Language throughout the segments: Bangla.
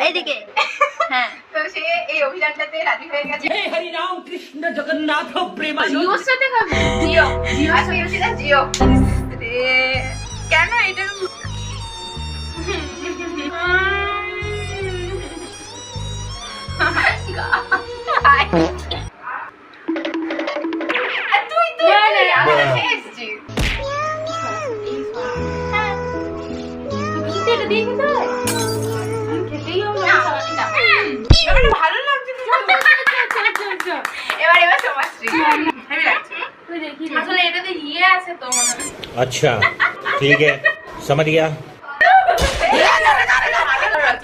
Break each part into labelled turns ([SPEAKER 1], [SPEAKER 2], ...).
[SPEAKER 1] এইদিকে হ্যাঁ
[SPEAKER 2] তো সে এই অভিযানটাতে রাজি হয়ে গেছে।
[SPEAKER 3] हे हरि राम कृष्ण जगन्नाथ प्रेमानंद।
[SPEAKER 1] জিওর সাথে খাবে
[SPEAKER 2] জিও আজকে এসেছিলেন জিও রে
[SPEAKER 1] কেন এটা
[SPEAKER 2] তুই তুই আমি কাছে এসেছি।
[SPEAKER 1] এটা দিয়ে খেতে হয় খেতেই হবে
[SPEAKER 2] না, না। এবারে ভালো লাগছে তো। এবার সমাজশ্রী হেভি লাগছে।
[SPEAKER 1] আসলে এটাতে ইয়ে আছে তো মনে হয়
[SPEAKER 4] अच्छा ठीक है समझ गया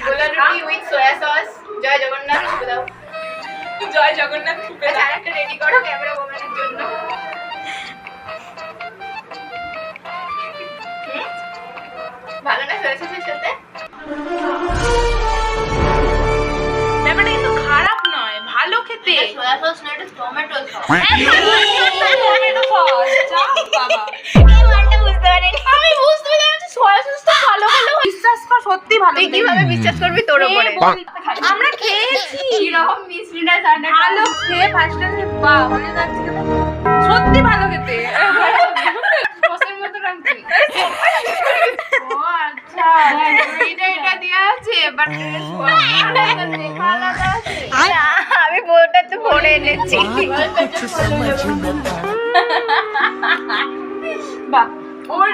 [SPEAKER 2] গোলা রুটি উইথ সোয়া সস। জয় জগন্নাথ দাও।
[SPEAKER 1] জয় জগন্নাথ
[SPEAKER 2] আচ্ছা আরেকটা রেডি করো ক্যামেরা ওম্যানের জন্য। ভালো না সোয়া সসের সাথে?
[SPEAKER 1] ব্যাপারটা কিন্তু খারাপ নয় ভালো খেতে
[SPEAKER 2] সোয়া সস না এটা টমেটো সস।
[SPEAKER 1] টমেটো সস যা বাবা
[SPEAKER 2] এই ওয়ার্ডটা বুঝতে পারিনি।
[SPEAKER 1] আমি বুঝতে পারছি সয়া সস তো ভালো ভালো বিশ্বাস কর সত্যি ভালো
[SPEAKER 2] তুই কিভাবে বিশ্বাস করবি তোর উপরে?
[SPEAKER 1] আমরা খেয়েছি
[SPEAKER 2] কিরকম মিষ্টিটা জানা
[SPEAKER 1] ভালো খেয়ে ফার্স্ট টাইম বাহ মানে যাচ্ছে সত্যি ভালো খেতে
[SPEAKER 2] সসের মতো রাখছি।
[SPEAKER 1] ও আচ্ছা
[SPEAKER 2] এটা দেয়া আছে বাট আমি বউটা তো ভরে এনেছি।
[SPEAKER 1] বাহ ওর